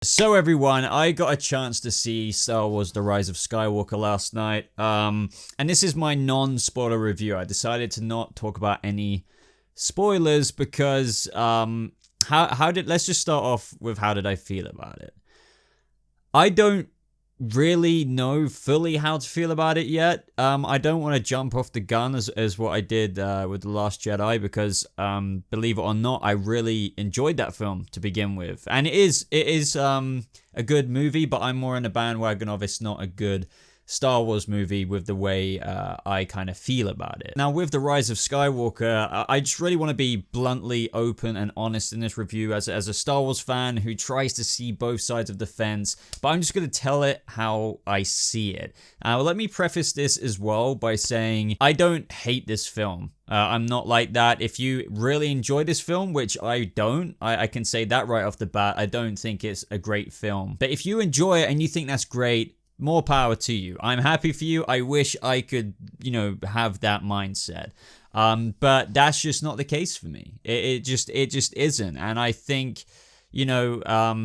So everyone, I got a chance to see Star Wars The Rise of Skywalker last night, and this is my non-spoiler review. I decided to not talk about any spoilers because, let's just start off with how did I feel about it. I don't really know fully how to feel about it yet. I don't want to jump off the gun as what I did with The Last Jedi because believe it or not, I really enjoyed that film to begin with. And it is a good movie, but I'm more in the bandwagon of it's not a good Star Wars movie with the way I kind of feel about it. Now, with The Rise of Skywalker, I just really want to be bluntly open and honest in this review as a Star Wars fan who tries to see both sides of the fence, but I'm just going to tell it how I see it. Let me preface this as well by saying I don't hate this film. I'm not like that. If you really enjoy this film, which I don't, I can say that right off the bat, I don't think it's a great film. But if you enjoy it and you think that's great, more power to you. I'm happy for you. I wish I could, have that mindset. But that's just not the case for me. It just isn't. And I think, I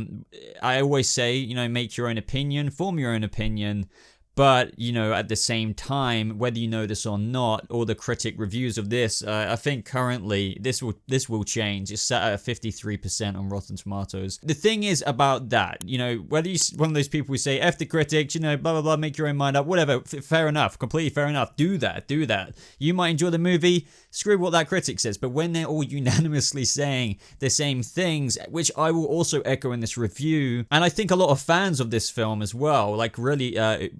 always say, make your own opinion, form your own opinion. But, at the same time, whether you know this or not, all the critic reviews of this, I think currently this will change. It's set at 53% on Rotten Tomatoes. The thing is about that, whether you're one of those people who say, F the critics, blah, blah, blah, make your own mind up, whatever, fair enough, completely fair enough. Do that. You might enjoy the movie, screw what that critic says. But when they're all unanimously saying the same things, which I will also echo in this review, and I think a lot of fans of this film as well, like really,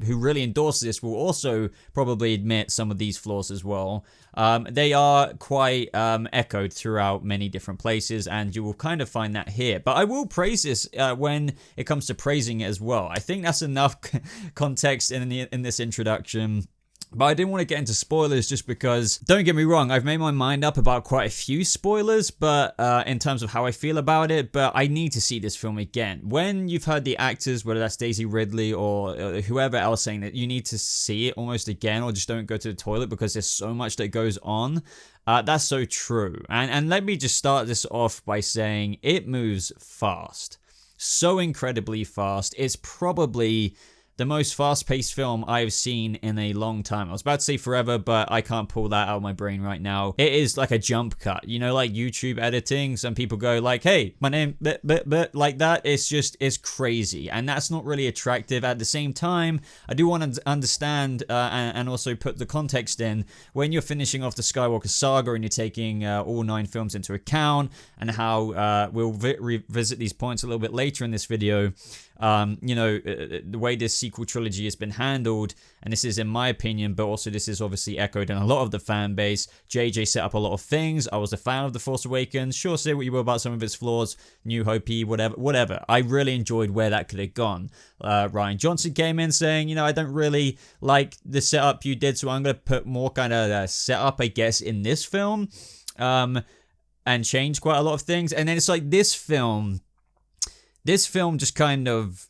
who really endorse this will also probably admit some of these flaws as well. They are quite echoed throughout many different places, and you will kind of find that here. But I will praise this when it comes to praising it as well. I think that's enough context in this introduction. But I didn't want to get into spoilers just because, don't get me wrong, I've made my mind up about quite a few spoilers, but in terms of how I feel about it, but I need to see this film again. When you've heard the actors, whether that's Daisy Ridley or whoever else saying that you need to see it almost again or just don't go to the toilet because there's so much that goes on, that's so true. And let me just start this off by saying it moves fast. So incredibly fast. It's probably the most fast-paced film I've seen in a long time. I was about to say forever, but I can't pull that out of my brain right now. It is like a jump cut. Like YouTube editing, some people go like, hey, my name, like that. It's crazy. And that's not really attractive. At the same time, I do want to understand and also put the context in when you're finishing off the Skywalker Saga and you're taking all 9 films into account and how we'll revisit these points a little bit later in this video. The way this sequel trilogy has been handled, and this is in my opinion, but also this is obviously echoed in a lot of the fan base. JJ set up a lot of things. I was a fan of The Force Awakens. Sure, say what you will about some of its flaws, New Hope, whatever. I really enjoyed where that could have gone. Ryan Johnson came in saying, I don't really like the setup you did, so I'm going to put more kind of setup, I guess, in this film, and change quite a lot of things. And then it's like this film just kind of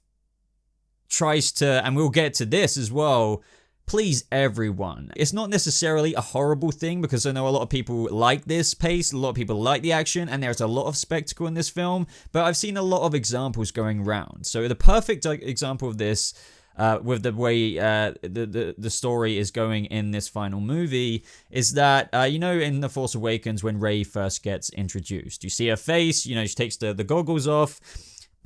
tries to, and we'll get to this as well, please everyone. It's not necessarily a horrible thing because I know a lot of people like this pace, a lot of people like the action, and there's a lot of spectacle in this film, but I've seen a lot of examples going around. So the perfect example of this, with the way the story is going in this final movie, is that, in The Force Awakens when Rey first gets introduced, you see her face, she takes the goggles off,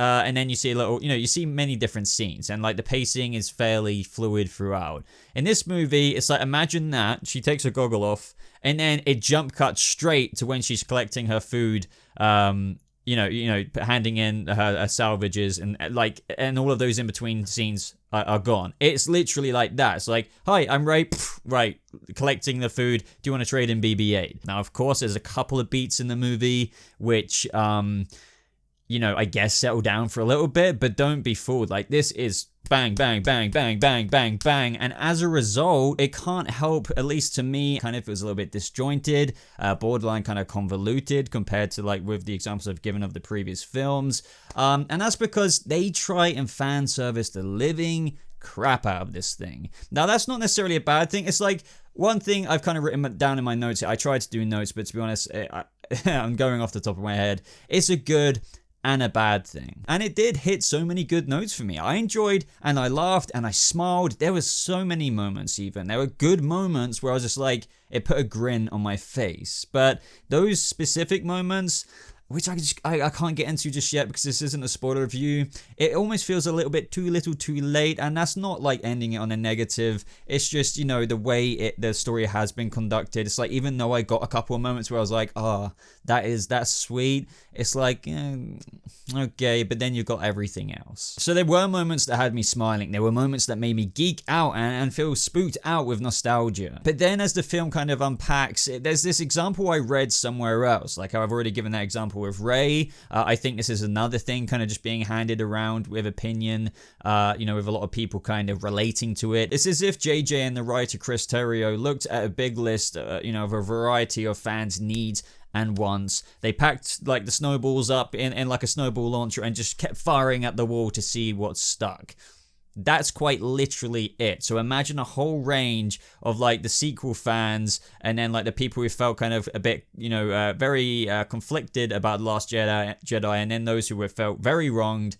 and then you see a little, you see many different scenes, and like the pacing is fairly fluid throughout. In this movie, it's like, imagine that she takes her goggle off, and then it jump cuts straight to when she's collecting her food, handing in her salvages, and all of those in between scenes are gone. It's literally like that. It's like, hi, I'm Ray, right, collecting the food. Do you want to trade in BB-8? Now, of course, there's a couple of beats in the movie which, I guess settle down for a little bit, but don't be fooled. Like, this is bang, bang, bang, bang, bang, bang, bang. And as a result, it can't help, at least to me, kind of feels a little bit disjointed, borderline kind of convoluted compared to like with the examples I've given of the previous films. And that's because they try and fan service the living crap out of this thing. Now, that's not necessarily a bad thing. It's like one thing I've kind of written down in my notes. I tried to do notes, but to be honest, I'm going off the top of my head. It's a good and a bad thing. And it did hit so many good notes for me. I enjoyed and I laughed and I smiled. There was so many moments even. There were good moments where I was just like, it put a grin on my face. But those specific moments, which I can't get into just yet because this isn't a spoiler review, it almost feels a little bit too little too late, and that's not like ending it on a negative. It's just, you know, the way the story has been conducted. It's like, even though I got a couple of moments where I was like, that's sweet, it's like, okay, but then you've got everything else. So there were moments that had me smiling. There were moments that made me geek out and feel spooked out with nostalgia. But then as the film kind of unpacks, there's this example I read somewhere else, like how I've already given that example with Rey. I think this is another thing kind of just being handed around with opinion, you know, with a lot of people kind of relating to it. It's as if JJ and the writer Chris Terrio looked at a big list, you know, of a variety of fans' needs and wants. They packed like the snowballs up in like a snowball launcher and just kept firing at the wall to see what stuck. That's quite literally it. So imagine a whole range of like the sequel fans, and then like the people who felt kind of a bit, you know, very conflicted about The Last Jedi, and then those who were felt very wronged.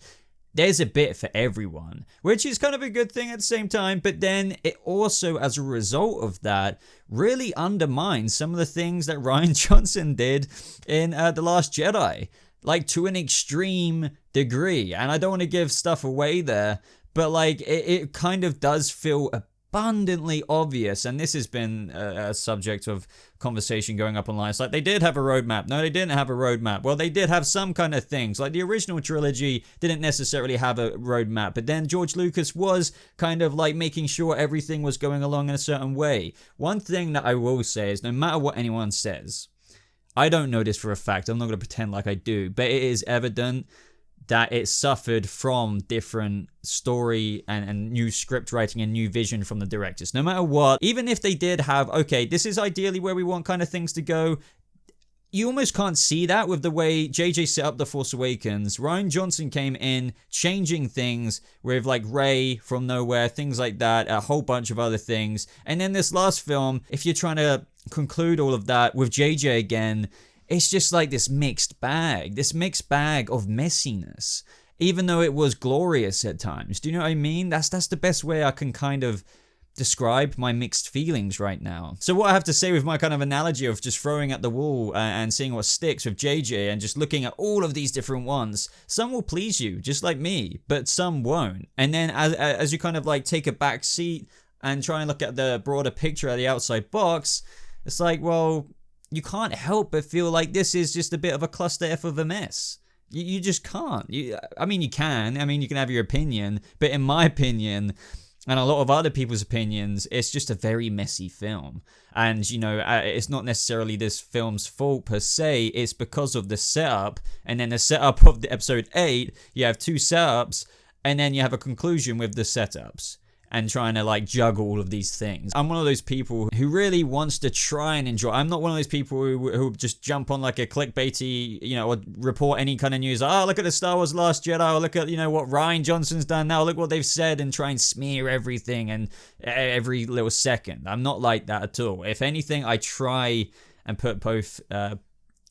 There's a bit for everyone, which is kind of a good thing at the same time. But then it also, as a result of that, really undermines some of the things that Rian Johnson did in The Last Jedi, like to an extreme degree. And I don't want to give stuff away there, but like it kind of does feel abundantly obvious, and this has been a subject of conversation going up online. It's like, they did have a roadmap. No, they didn't have a roadmap. Well, they did have some kind of things. Like the original trilogy didn't necessarily have a roadmap, but then George Lucas was kind of like making sure everything was going along in a certain way. One thing that I will say is, no matter what anyone says, I don't know this for a fact, I'm not going to pretend like I do, but it is evident that it suffered from different story and new script writing and new vision from the directors. No matter what, even if they did have, okay, this is ideally where we want kind of things to go, you almost can't see that with the way JJ set up The Force Awakens. Rian Johnson came in changing things with like Rey from nowhere, things like that, a whole bunch of other things. And then this last film, if you're trying to conclude all of that with JJ again, it's just like this mixed bag of messiness, even though it was glorious at times. Do you know what I mean? That's the best way I can kind of describe my mixed feelings right now. So what I have to say with my kind of analogy of just throwing at the wall and seeing what sticks with JJ and just looking at all of these different ones, some will please you, just like me, but some won't. And then as you kind of like take a back seat and try and look at the broader picture of the outside box, it's like, well, you can't help but feel like this is just a bit of a cluster F of a mess. You just can't. I mean, you can. I mean, you can have your opinion, but in my opinion, and a lot of other people's opinions, it's just a very messy film. And, you know, it's not necessarily this film's fault per se, it's because of the setup. And then the setup of the episode 8, you have two setups, and then you have a conclusion with the setups, and trying to like juggle all of these things. I'm one of those people who really wants to try and enjoy. I'm not one of those people who just jump on like a clickbaity, you know, or report any kind of news. Oh, look at the Star Wars Last Jedi, or look at, you know, what Rian Johnson's done now, look what they've said, and try and smear everything and every little second. I'm not like that at all. If anything, I try and put both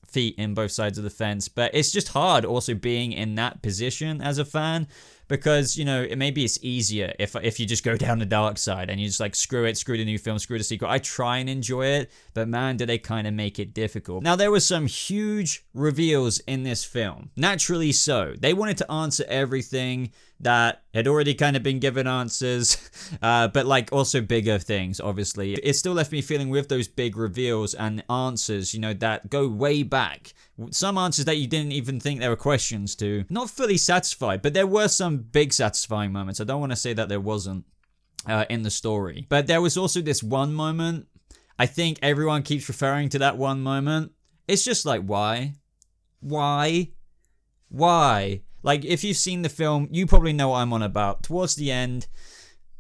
feet in both sides of the fence, but it's just hard also being in that position as a fan. Because, you know, maybe it's easier if you just go down the dark side and you just like, screw it, screw the new film, screw the sequel. I try and enjoy it, but man, do they kind of make it difficult. Now, there were some huge reveals in this film. Naturally so. They wanted to answer everything that had already kind of been given answers, but like also bigger things, obviously. It still left me feeling with those big reveals and answers, you know, that go way back. Some answers that you didn't even think there were questions to. Not fully satisfied, but there were some big satisfying moments. I don't want to say that there wasn't in the story. But there was also this one moment. I think everyone keeps referring to that one moment. It's just like, why? Why? Why? Like, if you've seen the film, you probably know what I'm on about. Towards the end,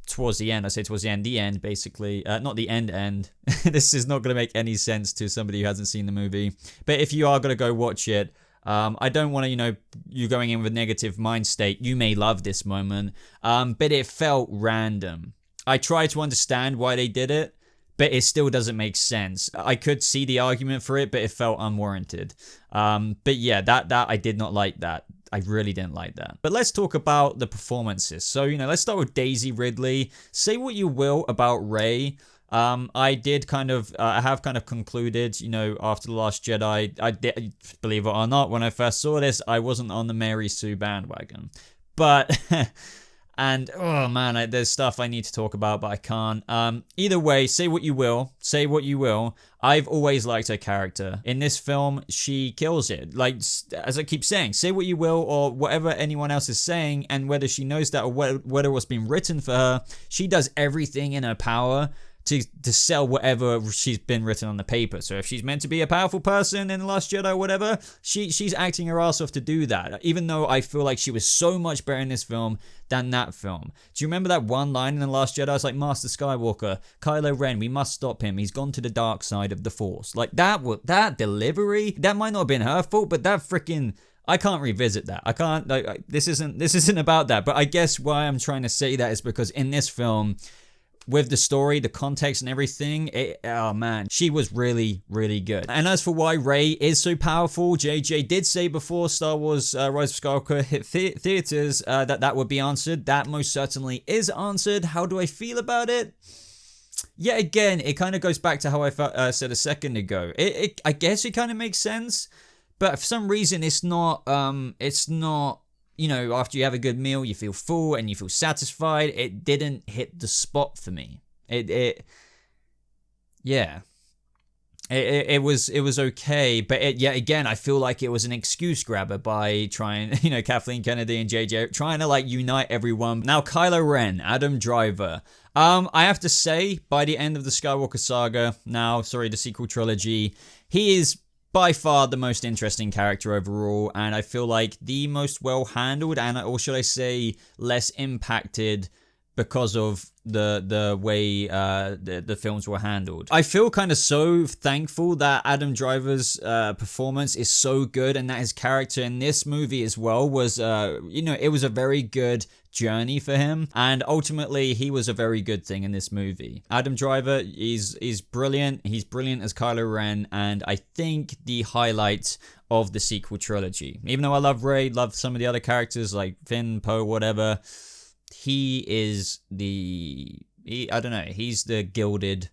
the end, basically. Not the end. This is not going to make any sense to somebody who hasn't seen the movie. But if you are going to go watch it, I don't want to, you know, you going in with a negative mind state. You may love this moment, but it felt random. I tried to understand why they did it, but it still doesn't make sense. I could see the argument for it, but it felt unwarranted. But yeah, that I did not like that. I really didn't like that. But let's talk about the performances. So, let's start with Daisy Ridley. Say what you will about Rey. I have kind of concluded, after The Last Jedi, I did, believe it or not, when I first saw this, I wasn't on the Mary Sue bandwagon. But, and, oh man, there's stuff I need to talk about, but I can't. Either way, say what you will. I've always liked her character. In this film, she kills it. Like, as I keep saying, say what you will, or whatever anyone else is saying, and whether she knows that or whether what's been written for her, she does everything in her power to sell whatever she's been written on the paper. So if she's meant to be a powerful person in The Last Jedi or whatever, she's acting her ass off to do that. Even though I feel like she was so much better in this film than that film. Do you remember that one line in The Last Jedi? It's like, Master Skywalker, Kylo Ren, we must stop him. He's gone to the dark side of the Force. Like that delivery, that might not have been her fault, but that freaking... I can't revisit that. I can't, this isn't about that. But I guess why I'm trying to say that is because in this film, with the story, the context and everything, oh man, she was really, really good. And as for why Rey is so powerful, JJ did say before Star Wars Rise of Skywalker hit theaters that would be answered. That most certainly is answered. How do I feel about it? Yeah, again, it kind of goes back to how I said a second ago. I guess it kind of makes sense, but for some reason it's not, after you have a good meal, you feel full and you feel satisfied. It didn't hit the spot for me. It was okay, but again, I feel like it was an excuse grabber by trying, Kathleen Kennedy and JJ trying to unite everyone. Now, Kylo Ren, Adam Driver. I have to say, by the end of the Skywalker Saga, the sequel trilogy, he is by far the most interesting character overall, and I feel like the most well handled, or should I say less impacted, because of the way the films were handled. I feel kind of so thankful that Adam Driver's performance is so good, and that his character in this movie as well was, it was a very good journey for him, and ultimately he was a very good thing in this movie. Adam Driver is brilliant. He's brilliant as Kylo Ren, and I think the highlight of the sequel trilogy. Even though I love Rey, love some of the other characters like Finn, Poe, whatever, he is he's the gilded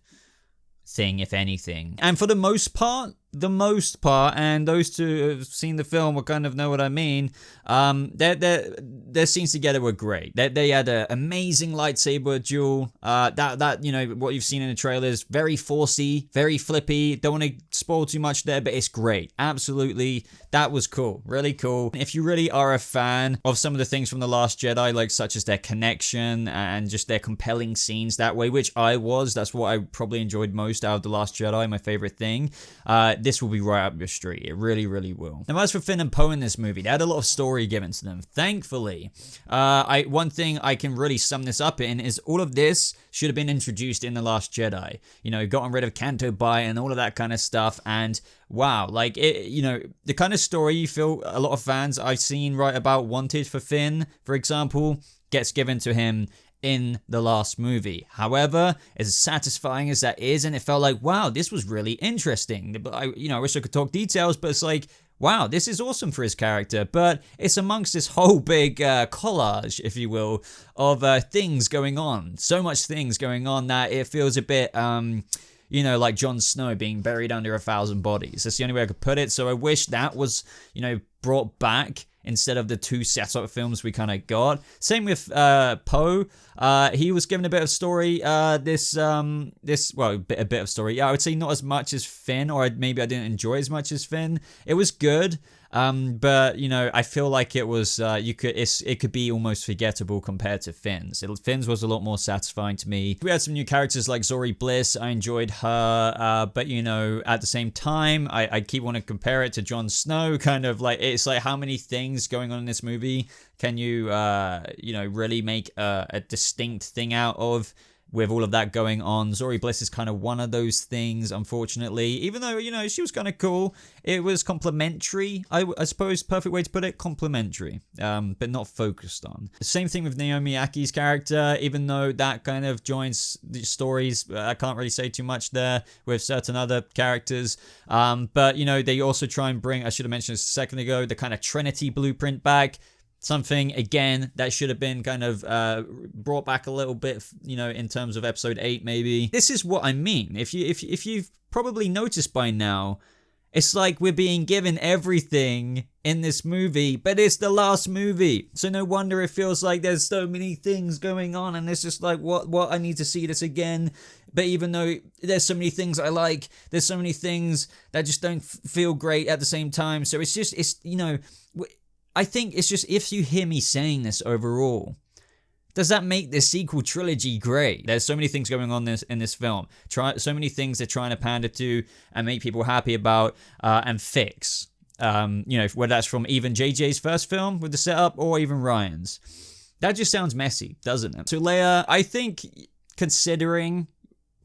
thing, if anything. And for the most part, and those who have seen the film will kind of know what I mean, their scenes together were great. They had an amazing lightsaber duel. What you've seen in the trailers, very forcey, very flippy. Don't want to spoil too much there, but it's great. Absolutely, that was cool, really cool. If you really are a fan of some of the things from The Last Jedi, such as their connection and just their compelling scenes that way, which I was, that's what I probably enjoyed most out of The Last Jedi, my favorite thing. This will be right up your street. It really, really will. Now, as for Finn and Poe in this movie, they had a lot of story given to them. Thankfully, one thing I can really sum this up in is all of this should have been introduced in The Last Jedi. Gotten rid of Canto Bight and all of that kind of stuff. And wow, the kind of story you feel a lot of fans I've seen write about wanted for Finn, for example, gets given to him in the last movie. However, as satisfying as that is, and it felt like, wow, this was really interesting. But I wish I could talk details, but it's like, wow, this is awesome for his character. But it's amongst this whole big collage, if you will, of things going on. So much things going on that it feels a bit, like Jon Snow being buried under 1,000 bodies. That's the only way I could put it. So I wish that was, brought back instead of the two setup films we kind of got. Same with Poe. He was given a bit of story. A bit of story. Yeah, I would say not as much as Finn, or maybe I didn't enjoy as much as Finn. It was good. But I feel like it was it could be almost forgettable compared to Finn's. Finn's was a lot more satisfying to me. We had some new characters like Zori Bliss. I enjoyed her, but at the same time, I keep wanting to compare it to Jon Snow. Kind of like, it's like, how many things going on in this movie can you really make a distinct thing out of? with all of that going on. Zori Bliss is kind of one of those things, unfortunately. Even though, you know, she was kind of cool, it was complimentary. I suppose, perfect way to put it, complimentary, but not focused on. Same thing with Naomi Aki's character, even though that kind of joins the stories. I can't really say too much there with certain other characters. But, you know, they also try and bring, I should have mentioned this a second ago, the kind of Trinity blueprint back. Something, again, that should have been kind of brought back a little bit, you know, in terms of episode 8, maybe. This is what I mean. If you've probably noticed by now, it's like we're being given everything in this movie, but it's the last movie. So no wonder it feels like there's so many things going on, and it's just like, what? I need to see this again. But even though there's so many things I like, there's so many things that just don't feel great at the same time. So it's you know, I think it's just, if you hear me saying this overall, does that make this sequel trilogy great? There's so many things going on in this film. So many things they're trying to pander to and make people happy about and fix. You know, whether that's from even JJ's first film with the setup or even Ryan's. That just sounds messy, doesn't it? So Leia, I think considering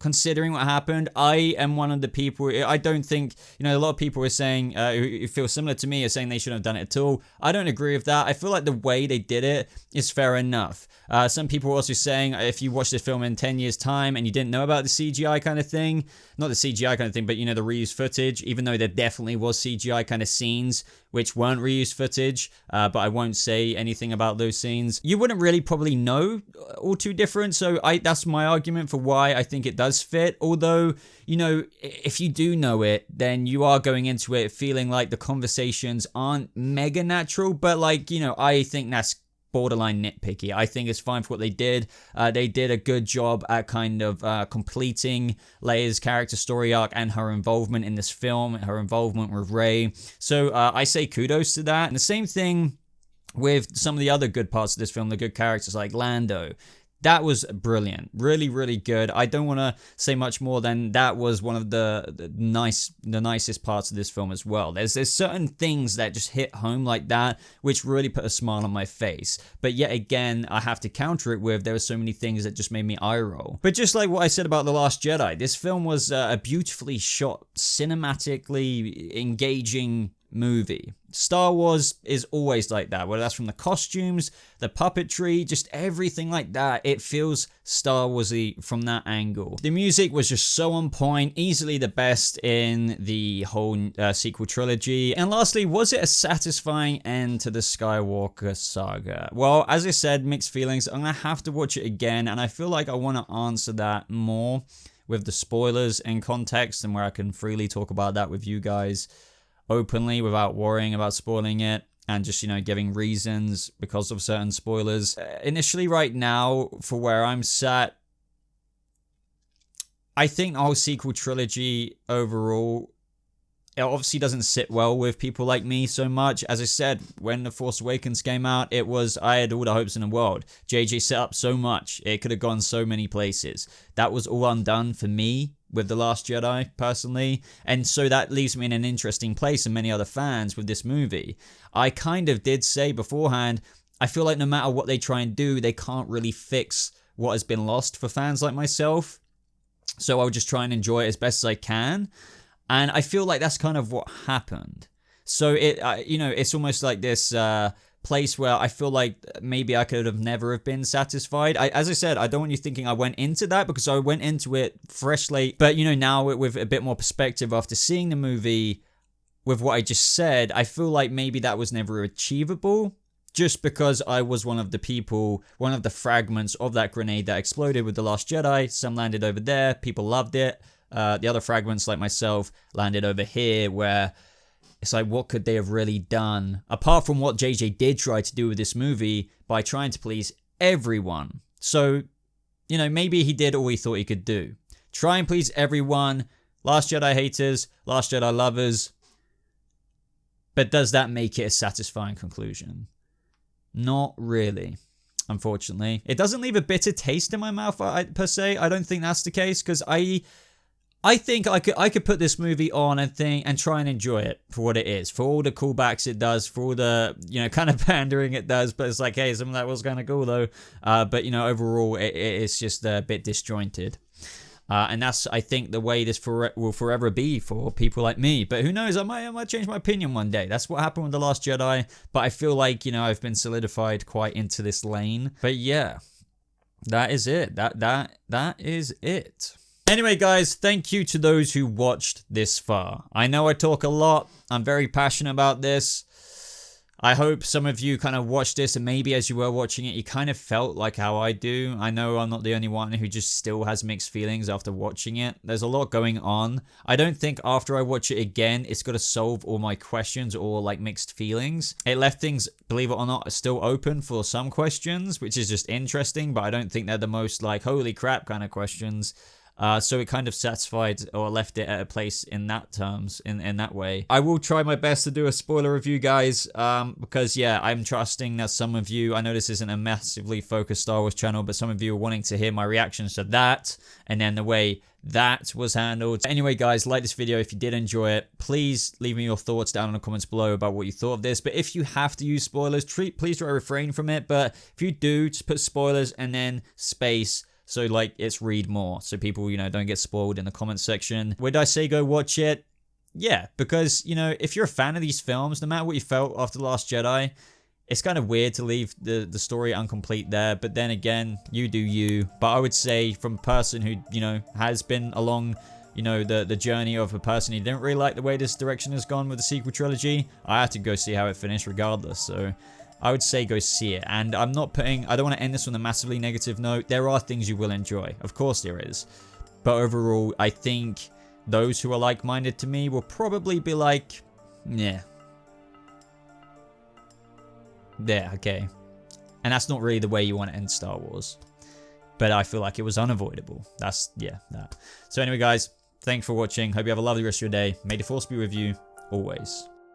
what happened, I am one of the people, I don't think, you know, a lot of people are saying, who feel similar to me, are saying they shouldn't have done it at all. I don't agree with that. I feel like the way they did it is fair enough. Some people are also saying, if you watch this film in 10 years time and you didn't know about the CGI kind of thing, not the CGI kind of thing, but, you know, the reused footage, even though there definitely was CGI kind of scenes which weren't reused footage, but I won't say anything about those scenes. You wouldn't really probably know all too different, so that's my argument for why I think it does fit. Although, you know, if you do know it, then you are going into it feeling like the conversations aren't mega natural, but like, you know, I think that's borderline nitpicky. I think it's fine for what they did. They did a good job at kind of completing Leia's character story arc and her involvement in this film, her involvement with Rey. So I say kudos to that. And the same thing with some of the other good parts of this film, the good characters like Lando. That was brilliant. Really, really good. I don't want to say much more than that was one of the nicest parts of this film as well. There's certain things that just hit home like that, which really put a smile on my face. But yet again, I have to counter it with there were so many things that just made me eye roll. But just like what I said about The Last Jedi, this film was a beautifully shot, cinematically engaging movie. Star Wars is always like that, whether that's from the costumes, the puppetry, just everything like that. It feels Star Warsy from that angle. The music was just so on point, easily the best in the whole sequel trilogy. And lastly, was it a satisfying end to the Skywalker saga? Well, as I said, mixed feelings. I'm gonna have to watch it again, and I feel like I want to answer that more with the spoilers in context and where I can freely talk about that with you guys openly without worrying about spoiling it and just, you know, giving reasons because of certain spoilers. Initially, right now, for where I'm sat, I think the whole sequel trilogy overall, it obviously doesn't sit well with people like me so much. As I said, when The Force Awakens came out, I had all the hopes in the world. JJ set up so much. It could have gone so many places. That was all undone for me with The Last Jedi, personally. And so that leaves me in an interesting place, and many other fans, with this movie. I kind of did say beforehand, I feel like no matter what they try and do, they can't really fix what has been lost for fans like myself. So I'll just try and enjoy it as best as I can. And I feel like that's kind of what happened. So you know, it's almost like this place where I feel like maybe I could have never have been satisfied. As I said, I don't want you thinking I went into that, because I went into it freshly. But, you know, now with a bit more perspective after seeing the movie, with what I just said, I feel like maybe that was never achievable. Just because I was one of the fragments of that grenade that exploded with The Last Jedi. Some landed over there, people loved it. The other fragments, like myself, landed over here, where it's like, what could they have really done? Apart from what JJ did try to do with this movie by trying to please everyone. So, you know, maybe he did all he thought he could do. Try and please everyone. Last Jedi haters, Last Jedi lovers. But does that make it a satisfying conclusion? Not really, unfortunately. It doesn't leave a bitter taste in my mouth, per se. I don't think that's the case, because I think I could put this movie on and try and enjoy it for what it is, for all the callbacks it does, for all the, you know, kind of pandering it does, but it's like, hey, some of that was kind of cool though. But, you know, overall it's just a bit disjointed. And that's, I think, the way this will forever be for people like me. But who knows, I might change my opinion one day. That's what happened with The Last Jedi. But I feel like, you know, I've been solidified quite into this lane. But yeah, that is it. That is it. Anyway, guys, thank you to those who watched this far. I know I talk a lot. I'm very passionate about this. I hope some of you kind of watched this, and maybe as you were watching it, you kind of felt like how I do. I know I'm not the only one who just still has mixed feelings after watching it. There's a lot going on. I don't think after I watch it again, it's going to solve all my questions or like mixed feelings. It left things, believe it or not, still open for some questions, which is just interesting, but I don't think they're the most like holy crap kind of questions. So it kind of satisfied or left it at a place in that terms, in that way. I will try my best to do a spoiler review, guys, because yeah, I'm trusting that some of you, I know this isn't a massively focused Star Wars channel, but some of you are wanting to hear my reactions to that, and then the way that was handled. Anyway, guys, like this video if you did enjoy it. Please leave me your thoughts down in the comments below about what you thought of this. But if you have to use spoilers, please try to refrain from it. But if you do, just put spoilers and then space. So, like, it's read more. So people, you know, don't get spoiled in the comments section. Would I say go watch it? Yeah, because, you know, if you're a fan of these films, no matter what you felt after The Last Jedi, it's kind of weird to leave the story incomplete there. But then again, you do you. But I would say from a person who, you know, has been along, you know, the journey of a person who didn't really like the way this direction has gone with the sequel trilogy, I had to go see how it finished regardless. So I would say go see it. And I don't want to end this on a massively negative note. There are things you will enjoy. Of course there is. But overall, I think those who are like-minded to me will probably be like, yeah. Yeah, okay. And that's not really the way you want to end Star Wars. But I feel like it was unavoidable. Yeah, that. So anyway, guys, thanks for watching. Hope you have a lovely rest of your day. May the Force be with you, always.